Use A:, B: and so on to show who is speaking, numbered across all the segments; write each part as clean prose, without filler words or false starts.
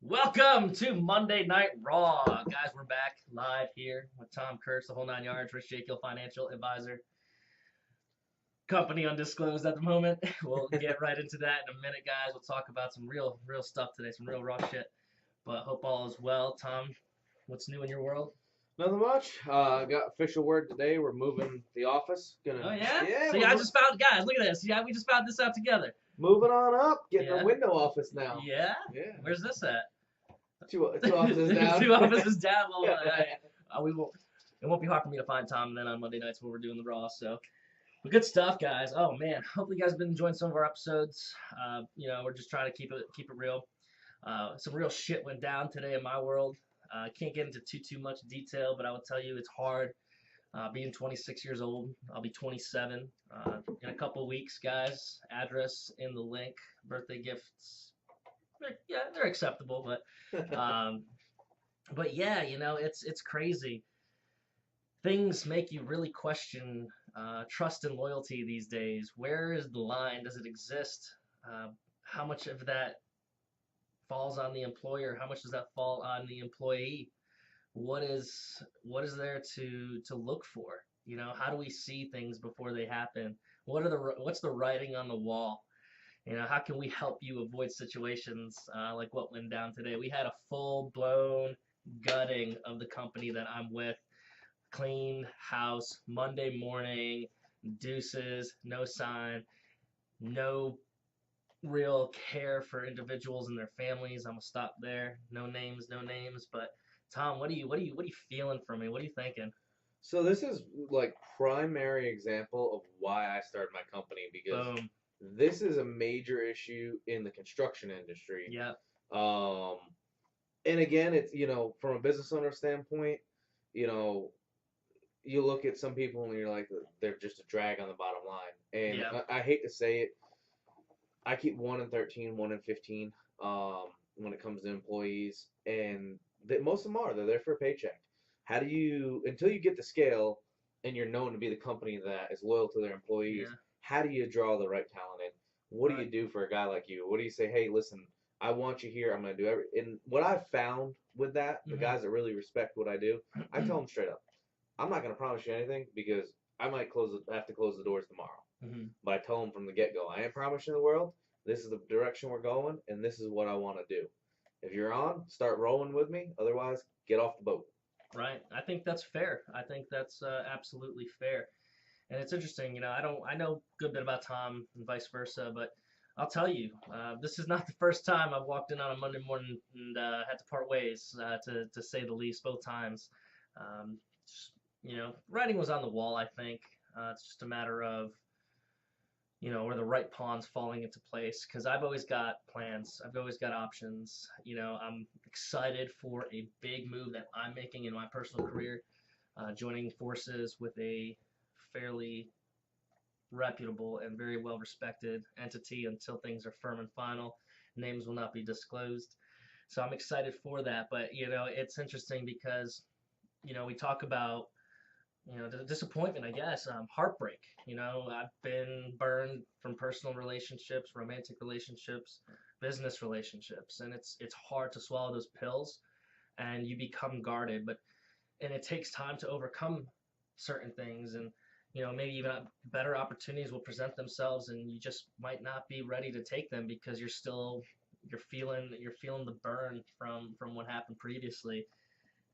A: Welcome to Monday Night Raw. Guys, we're back live here with Tom Kurtz, the whole nine yards, Rich Jekyll, financial advisor. Company undisclosed at the moment. We'll get right into that in a minute, guys. We'll talk about some real stuff today, some real raw shit. But hope all is well. Tom, what's new in your world?
B: Nothing much. Got official word today. We're moving the office.
A: Oh, yeah?
B: Yeah.
A: See, I just found, guys, look at this. See, we just found this out together.
B: Moving on up. Getting
A: Yeah.
B: a window office now.
A: Yeah?
B: Yeah.
A: Where's this at?
B: Two offices down.
A: Two offices down. Well, we won't. It won't be hard for me to find Tom then on Monday nights when we're doing the Raw. So, but good stuff, guys. Oh man, hopefully you guys have been enjoying some of our episodes. We're just trying to keep it real. Some real shit went down today in my world. Can't get into too much detail, but I will tell you it's hard. Being 26 years old, I'll be 27 in a couple of weeks, guys. Address in the link. Birthday gifts. They're acceptable, but yeah, it's crazy. Things make you really question trust and loyalty these days. Where is the line? Does it exist? How much of that falls on the employer? How much does that fall on the employee? What is there to look for? How do we see things before they happen? What's the writing on the wall? How can we help you avoid situations like what went down today? We had a full-blown gutting of the company that I'm with. Clean house, Monday morning, deuces, no sign, no real care for individuals and their families. I'm gonna stop there. No names, but Tom, what are you feeling from me? What are you thinking?
B: So this is like primary example of why I started my company because
A: Boom.
B: this is a major issue in the construction industry.
A: Yeah.
B: Um, and again, it's from a business owner standpoint, you know, you look at some people and you're like they're just a drag on the bottom line. And
A: Yeah.
B: I hate to say it, I keep 1 in 13, 1 in 15 when it comes to employees, and most of them they're there for a paycheck. How do you until you get the scale and you're known to be the company that is loyal to their employees?
A: Yeah.
B: How do you draw the right talent in? What do
A: Right.
B: you do for a guy like you? What do you say? Hey, listen, I want you here. I'm going to do every. And what I've found with that, the
A: Mm-hmm.
B: guys that really respect what I do, I tell them straight up, I'm not going to promise you anything because I might have to close the doors tomorrow.
A: Mm-hmm.
B: But I tell them from the get go, I ain't promising the world. This is the direction we're going, and this is what I want to do. If you're on, start rolling with me. Otherwise, get off the boat.
A: Right. I think that's fair. I think that's absolutely fair. And it's interesting, I know a good bit about Tom and vice versa, but I'll tell you, this is not the first time I've walked in on a Monday morning and had to part ways, to say the least, both times. Um, just, writing was on the wall, I think. It's just a matter of, where the right pawns falling into place. Because I've always got plans, I've always got options. I'm excited for a big move that I'm making in my personal career, joining forces with a fairly reputable and very well respected entity until things are firm and final. Names will not be disclosed. So I'm excited for that. But, it's interesting because, we talk about, the disappointment, I guess, heartbreak. I've been burned from personal relationships, romantic relationships, business relationships, and it's hard to swallow those pills, and you become guarded. And it takes time to overcome certain things, and maybe even better opportunities will present themselves, and you just might not be ready to take them because you're feeling the burn from what happened previously.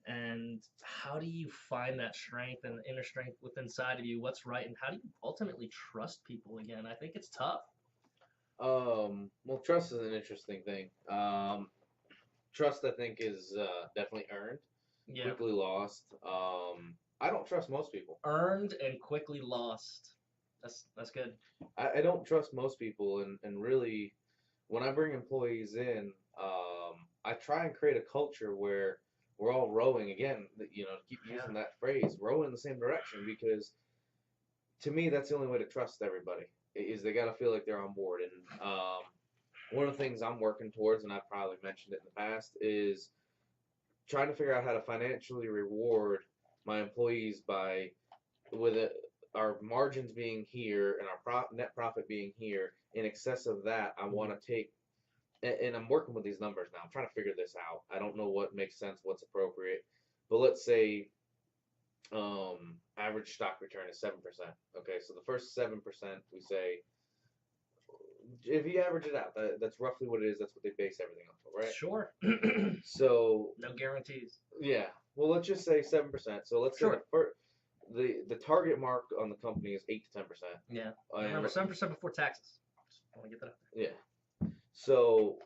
A: And how do you find that strength and inner strength within inside of you? What's right, and how do you ultimately trust people again? I think it's tough.
B: Well, trust is an interesting thing. Trust, I think, is definitely earned,
A: Yeah.
B: quickly lost. I don't trust most people.
A: Earned and quickly lost. That's good.
B: I don't trust most people, and really, when I bring employees in, I try and create a culture where we're all rowing again. To keep
A: Yeah.
B: using that phrase, rowing in the same direction, because to me, that's the only way to trust everybody. Is they got to feel like they're on board. And one of the things I'm working towards, and I've probably mentioned it in the past, is trying to figure out how to financially reward my employees by with it, our margins being here and our net profit being here. In excess of that, I want to take and I'm working with these numbers now. I'm trying to figure this out. I don't know what makes sense, what's appropriate. But let's say average stock return is 7%. Okay, so the first 7% we say, if you average it out, that's roughly what it is. That's what they base everything off of, right?
A: Sure.
B: So
A: No guarantees.
B: yeah, well, let's just say 7%. So let's say
A: Sure.
B: the target mark on the company is 8 to 10%.
A: Yeah.
B: And
A: Remember, 7% before taxes. Just want to get that out
B: yeah. So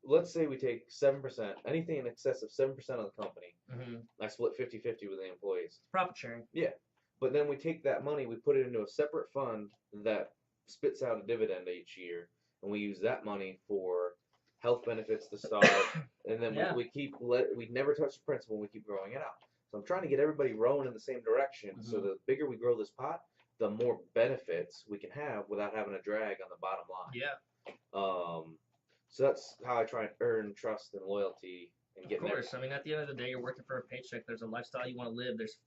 B: let's say we take 7%, anything in excess of 7% of the company.
A: there.
B: I split 50-50 with the employees.
A: Profit sharing.
B: Yeah. But then we take that money, we put it into a separate fund that spits out a dividend each year, and we use that money for health benefits to start, and then
A: Yeah.
B: we never touch the principal, and we keep growing it out. So I'm trying to get everybody rowing in the same direction. So the bigger we grow this pot, the more benefits we can have without having a drag on the bottom line.
A: Yeah.
B: So that's how I try and earn trust and loyalty and get.
A: Of course. I mean, at the end of the day, you're working for a paycheck. There's a lifestyle you want to live. There's,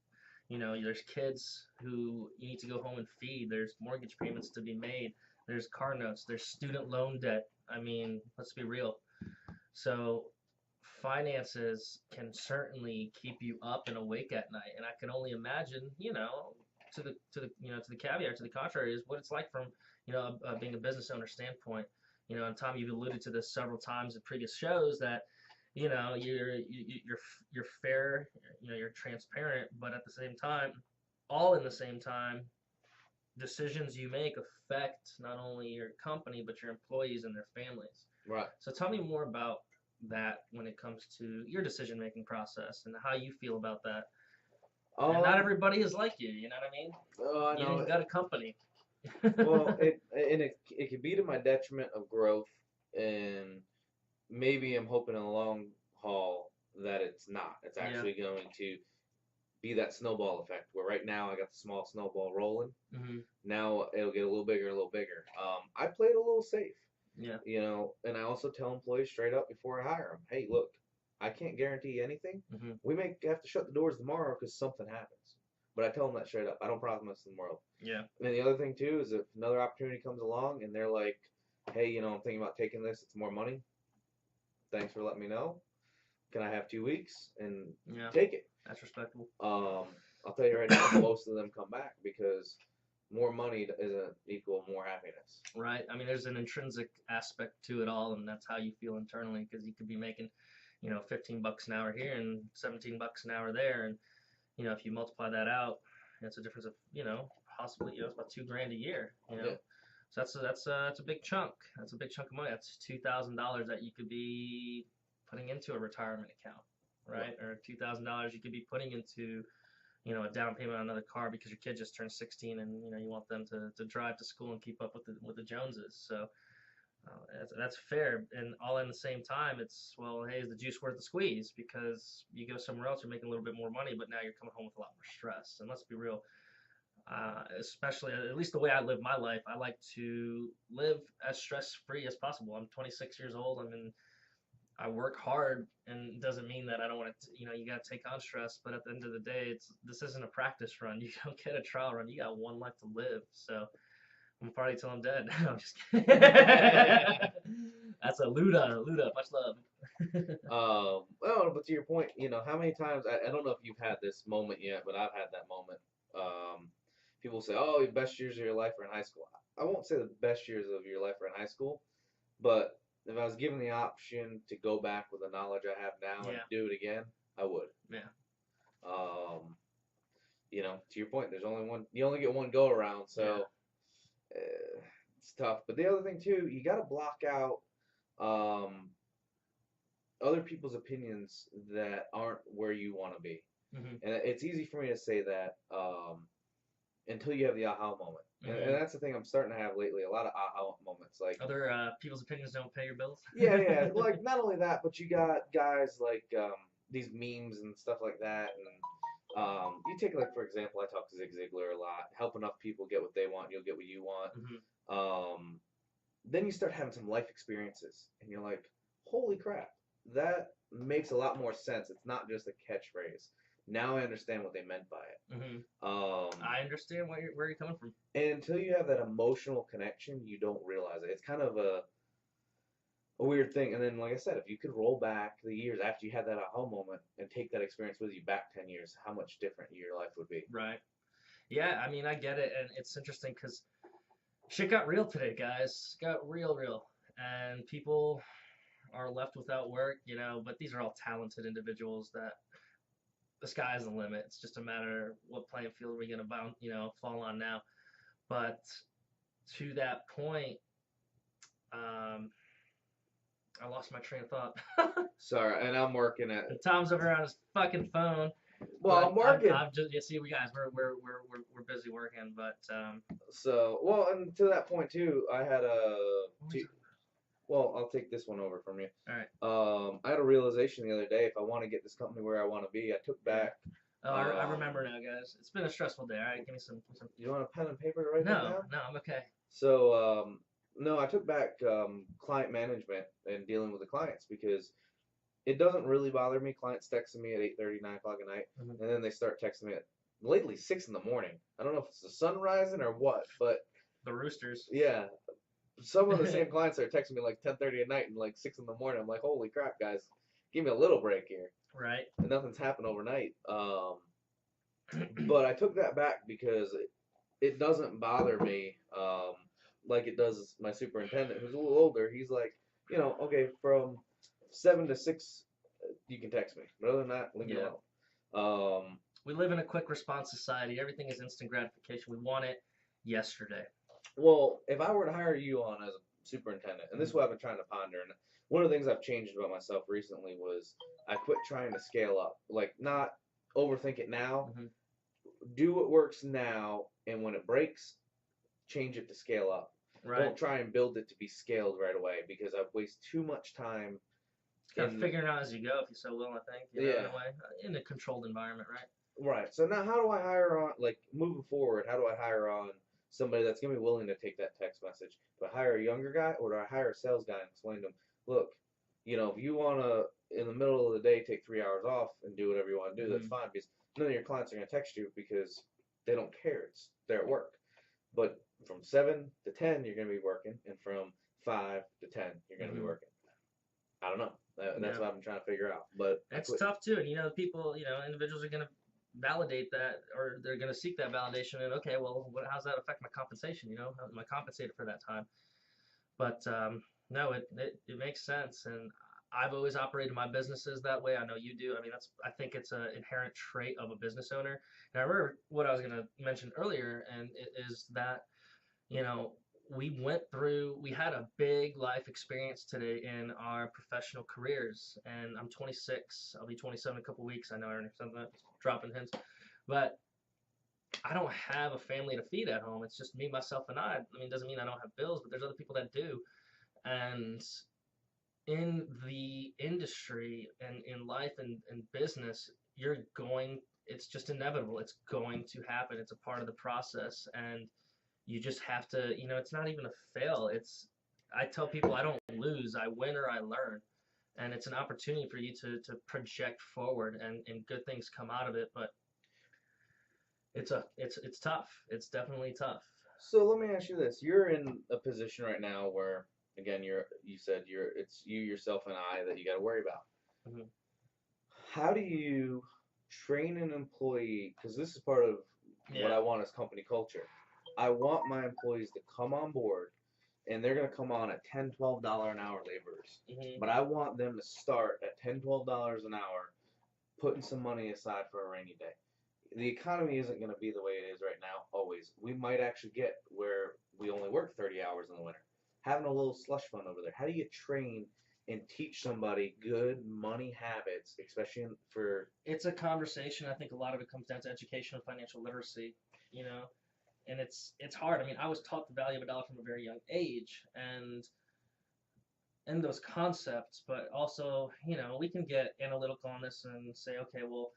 A: there's kids who you need to go home and feed. There's mortgage payments to be made. There's car notes. There's student loan debt. I mean, let's be real. So finances can certainly keep you up and awake at night. And I can only imagine, to the caveat, to the contrary, is what it's like from, being a business owner standpoint. And Tom, you've alluded to this several times in previous shows that, you're fair, you're transparent, but at the same time, all in the same time, decisions you make affect not only your company but your employees and their families.
B: Right.
A: So tell me more about that when it comes to your decision making process and how you feel about that. And not everybody is like you. You know what I mean?
B: Oh, I know.
A: You got a company.
B: Well, it could be to my detriment of growth, and maybe I'm hoping in the long haul that it's not. It's actually going to be that snowball effect where right now I got the small snowball rolling. Now it'll get a little bigger, a little bigger. I played a little safe.
A: Yeah.
B: And I also tell employees straight up before I hire them, hey, look, I can't guarantee anything. We may have to shut the doors tomorrow because something happens. But I tell them that straight up. I don't promise them the world.
A: Yeah.
B: And the other thing too is if another opportunity comes along and they're like, hey, I'm thinking about taking this. It's more money. Thanks for letting me know. Can I have 2 weeks and take it?
A: That's respectable.
B: I'll tell you right now, most of them come back because more money isn't equal more happiness.
A: Right. I mean, there's an intrinsic aspect to it all, and that's how you feel internally, because you could be making, $15 an hour here and $17 an hour there, and if you multiply that out, it's a difference of possibly it's about $2,000 a year.
B: Yeah.
A: So that's a big chunk. That's a big chunk of money. That's $2,000 that you could be putting into a retirement account, right? Yeah. Or $2,000 you could be putting into a down payment on another car because your kid just turned 16 and you want them to drive to school and keep up with the Joneses. So that's fair, and all in the same time, it's, well, hey, is the juice worth the squeeze? Because you go somewhere else, you're making a little bit more money, but now you're coming home with a lot more stress. And let's be real, especially at least the way I live my life, I like to live as stress-free as possible. I'm 26 years old. I mean, I work hard, and it doesn't mean that I don't want to, you got to take on stress, but at the end of the day, this isn't a practice run. You don't get a trial run. You got one life to live. So I'm party till I'm dead. I'm just kidding. That's a Luda, much love.
B: Well, but to your point, how many times, I don't know if you've had this moment yet, but I've had that moment. People say, oh, the best years of your life are in high school. I won't say the best years of your life are in high school, but if I was given the option to go back with the knowledge I have now and do it again, I would.
A: Yeah.
B: To your point, there's only one. You only get one go around, so it's tough. But the other thing too, you got to block out other people's opinions that aren't where you want to be. And it's easy for me to say that until you have the aha moment. And that's the thing I'm starting to have lately, a lot of aha moments. Like
A: other people's opinions don't pay your bills?
B: Yeah. Like, not only that, but you got guys like these memes and stuff like that. And you take, like, for example, I talk to Zig Ziglar a lot. Help enough people get what they want, you'll get what you want. Then you start having some life experiences, and you're like, holy crap, that makes a lot more sense. It's not just a catchphrase. Now I understand what they meant by it.
A: I understand where you're coming from.
B: And until you have that emotional connection, you don't realize it. It's kind of a weird thing. And then, like I said, if you could roll back the years after you had that aha moment and take that experience with you back 10 years, how much different your life would be.
A: Right. Yeah, I mean, I get it, and it's interesting because shit got real today, guys. Got real, real, and people are left without work, but these are all talented individuals that the sky's the limit. It's just a matter of what playing field we're gonna fall on now. But to that point, um, I lost my train of thought.
B: Sorry, and I'm working at.
A: And Tom's over on his fucking phone.
B: Well, I'm working.
A: I'm just, you see, we guys, we're busy working, but
B: So, well, and to that point too, I had well, I'll take this one over from you.
A: All right.
B: I had a realization the other day. If I want to get this company where I want to be, I took back.
A: Oh, I remember now, guys. It's been a stressful day. All right, give me some.
B: You want a pen and paper to write that down?
A: No, I'm okay.
B: So, no, I took back client management and dealing with the clients because it doesn't really bother me. Clients texting me at 8:30, 9 o'clock at night,
A: Mhm.
B: and then they start texting me at lately 6 in the morning. I don't know if it's the sun rising or what, but
A: The Roosters.
B: yeah, some of the same clients are texting me like 10:30 at night and like 6 in the morning. I'm like, holy crap, guys, give me a little break here.
A: Right.
B: And nothing's happened overnight. But I took that back because it doesn't bother me like it does my superintendent, who's a little older. He's like, okay, from 7 to 6, you can text me. But other than that, leave me alone.
A: We live in a quick response society. Everything is instant gratification. We want it yesterday.
B: Well, if I were to hire you on as a superintendent, and this is what I've been trying to ponder, and one of the things I've changed about myself recently was I quit trying to scale up. Like, not overthink it now.
A: Mhm.
B: Do what works now, and when it breaks, change it to scale up.
A: Right.
B: Don't try and build it to be scaled right away because I've wasted too much time.
A: Kind of figuring out as you go, if you so will, I think. In a way, in a controlled environment, right?
B: Right. So now, how do I hire on? Like, moving forward, how do I hire on somebody that's gonna be willing to take that text message? Do I hire a younger guy or do I hire a sales guy and explain to him, look, if you wanna in the middle of the day take 3 hours off and do whatever you want to do, that's fine because none of your clients are gonna text you because they don't care. They're at work. But from 7 to 10, you're gonna be working, and from 5 to 10, you're gonna be working. I don't know. That's what I'm trying to figure out. But
A: it's tough too, and people, individuals are gonna validate that, or they're gonna seek that validation. And okay, well, how's that affect my compensation? How am I compensated for that time? But no, it makes sense, and I've always operated my businesses that way. I know you do. I mean, I think it's an inherent trait of a business owner. And I remember what I was going to mention earlier, and it is that, we had a big life experience today in our professional careers. And I'm 26. I'll be 27 in a couple weeks. I know I already said that, dropping hints. But I don't have a family to feed at home. It's just me, myself, and I. I mean, it doesn't mean I don't have bills, but there's other people that do. And in the industry and in life and business, it's just inevitable. It's going to happen. It's a part of the process. And you just have to, it's not even a fail. I tell people I don't lose. I win or I learn. And it's an opportunity for you to project forward and good things come out of it. But it's tough. It's definitely tough.
B: So let me ask you this. You're in a position right now where, again, you said it's you, yourself, and I that you got to worry about.
A: Mm-hmm.
B: How do you train an employee? Because this is part of what I want as company culture. I want my employees to come on board, and they're going to come on at $10, $12 an hour laborers.
A: Mm-hmm.
B: But I want them to start at $10, $12 an hour, putting some money aside for a rainy day. The economy isn't going to be the way it is right now, always. We might actually get where we only work 30 hours in the winter. Having a little slush fund over there. How do you train and teach somebody good money habits, especially for...
A: It's a conversation. I think a lot of it comes down to education and financial literacy, and it's hard. I mean, I was taught the value of a dollar from a very young age, and those concepts, but also, we can get analytical on this and say, okay, well,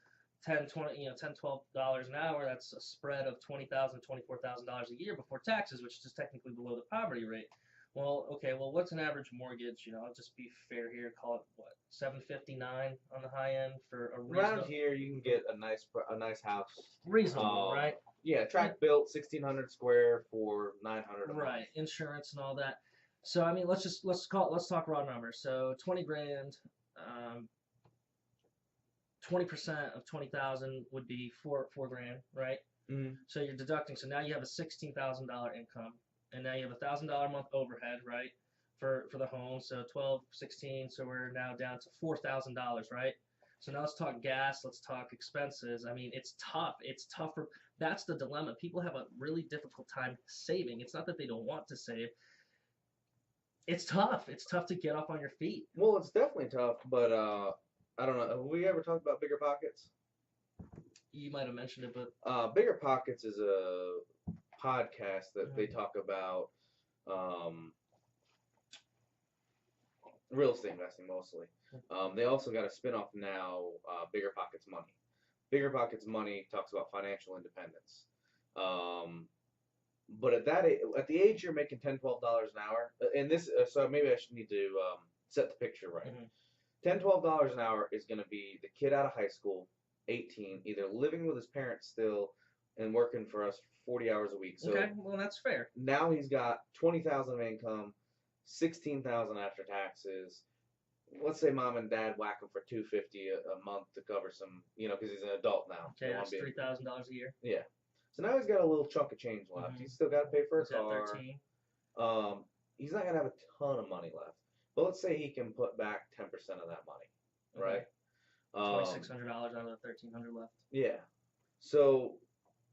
A: $10, $12 an hour, that's a spread of $20,000, $24,000 a year before taxes, which is technically below the poverty rate. Well, okay, what's an average mortgage? I'll just be fair here, call it what, $759 on the high end for a reasonable.
B: Around here, you can get a nice house.
A: Reasonable, right?
B: Yeah, tract built, 1,600 square for 900.
A: Right, insurance and all that. So I mean, let's talk raw numbers. So 20 grand, 20% of 20,000 would be four grand, right?
B: Mm-hmm.
A: So you're deducting. So now you have a $16,000 income, and now you have $1,000 a month overhead, right? For the home. So 12, 16. So we're now down to $4,000, right? So now let's talk gas. Let's talk expenses. I mean, it's tough. It's tougher. That's the dilemma. People have a really difficult time saving. It's not that they don't want to save. It's tough. It's tough to get up on your feet.
B: Well, it's definitely tough, but I don't know. Have we ever talked about Bigger Pockets?
A: You might have mentioned it, but
B: Bigger Pockets is a podcast that they talk about um, real estate investing mostly. They also got a spinoff now, Bigger Pockets Money. Bigger Pockets Money talks about financial independence. But at the age you're making $10, $12 an hour, and this, so maybe I should need to set the picture right. $10, $12 an hour is going to be the kid out of high school, 18, either living with his parents still and working for us 40 hours a week. So
A: okay, well that's fair.
B: now he's got 20,000 of income, 16,000 after taxes. Let's say mom and dad whack him for $250 a month to cover some, because he's an adult now.
A: Okay, that's $3,000 a year.
B: Yeah. So now he's got a little chunk of change left. He's still got to pay for a car.
A: 13.
B: He's not gonna have a ton of money left, but let's say he can put back 10% of that money, right?
A: $2,600 out of the 1,300 left.
B: Yeah. So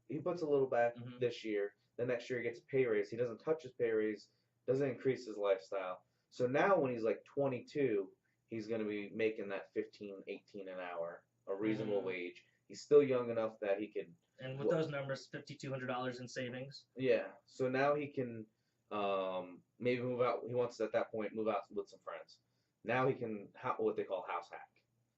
B: he puts a little back this year. The next year he gets a pay raise. He doesn't touch his pay raise. Doesn't increase his lifestyle. So now when he's like 22, he's gonna be making that 15, 18 an hour, a reasonable wage. He's still young enough that he can.
A: And with those numbers, $5,200 in savings.
B: Yeah. So now he can maybe move out. He wants to, at that point, move out with some friends. Now he can what they call house hack.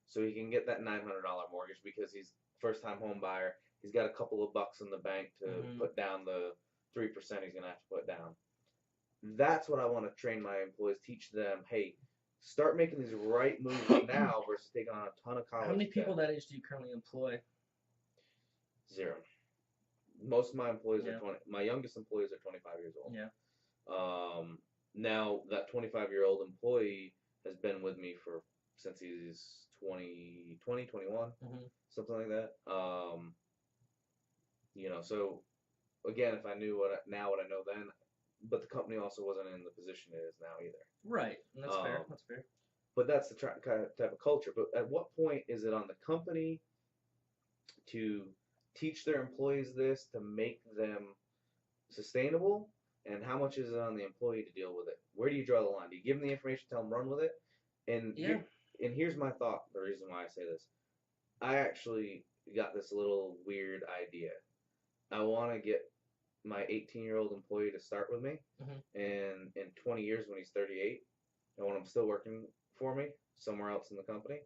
B: So he can get that $900 mortgage because he's first time home buyer. He's got a couple of bucks in the bank to put down the 3% he's gonna have to put down. That's what I want to train my employees, teach them. Hey, start making these right moves now versus taking on a ton of college.
A: How many people
B: debt.
A: that age do you currently employ?
B: 0. Most of my employees
A: Yeah.
B: are 20. My youngest employees are 25 years old.
A: Yeah.
B: Now that 25-year-old employee has been with me since he's 20, 21, something like that. So again, if I knew what I know then, but the company also wasn't in the position it is now either.
A: Right. That's fair. That's fair.
B: But that's the kind of type of culture. But at what point is it on the company to teach their employees this to make them sustainable, and how much is it on the employee to deal with it? Where do you draw the line? Do you give them the information, tell them run with it? And here's my thought, the reason why I say this. I actually got this little weird idea. I want to get my 18-year-old employee to start with me, and in 20 years when he's 38, I want him still working for me somewhere else in the company.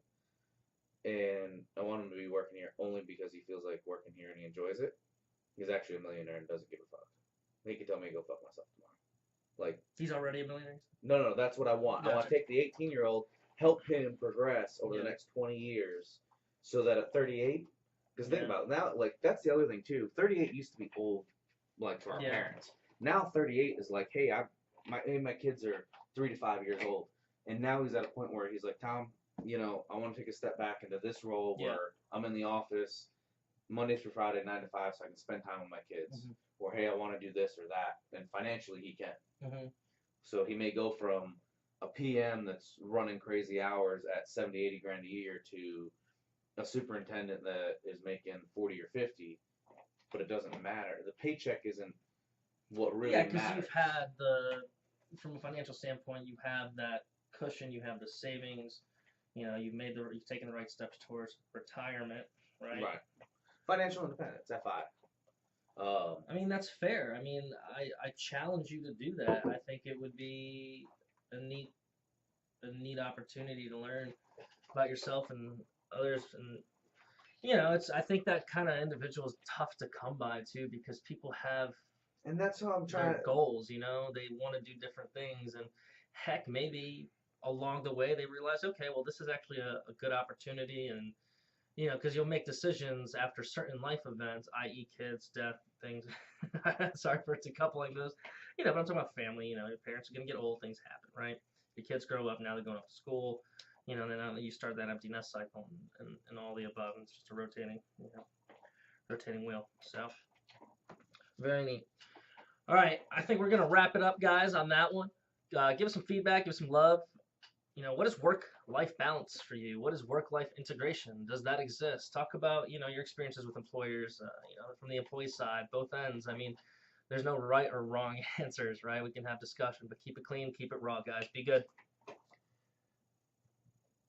B: And I want him to be working here only because he feels like working here and he enjoys it. He's actually a millionaire and doesn't give a fuck. He can tell me to go fuck myself tomorrow. Like,
A: he's already a millionaire?
B: No, that's what I want.
A: Gotcha.
B: I want to take the 18-year-old, help him progress over the next 20 years so that at 38, because think about it, now, like, that's the other thing too. 38 used to be old, like, for our parents. Now 38 is like, hey, my kids are 3 to 5 years old. And now he's at a point where he's like, Tom, I want to take a step back into this role where I'm in the office Monday through Friday, 9 to 5, so I can spend time with my kids. Or, hey, I want to do this or that. And financially, he can. So he may go from a PM that's running crazy hours at 70, 80 grand a year to a superintendent that is making 40 or 50, but it doesn't matter. The paycheck isn't what really matters.
A: Yeah, because you've had from a financial standpoint, you have that cushion, you have the savings, you've taken the right steps towards retirement, right?
B: Right. Financial independence, FI.
A: I mean, that's fair. I mean, I challenge you to do that. I think it would be a neat opportunity to learn about yourself and others, and I think that kind of individual is tough to come by too, because people have
B: and that's how I'm trying
A: their goals. They want to do different things, and heck, maybe along the way they realize, okay, well, this is actually a good opportunity, and because you'll make decisions after certain life events, i.e., kids, death, things. Sorry for coupling those, but I'm talking about family. Your parents are gonna get old, things happen, right? Your kids grow up, now they're going off to school. Then you start that empty nest cycle and all the above. And it's just a rotating wheel. So very neat. All right, I think we're gonna wrap it up, guys, on that one. Give us some feedback, give us some love. What is work-life balance for you? What is work-life integration? Does that exist? Talk about, your experiences with employers, from the employee side, both ends. I mean, there's no right or wrong answers, right? We can have discussion, but keep it clean, keep it raw, guys. Be good.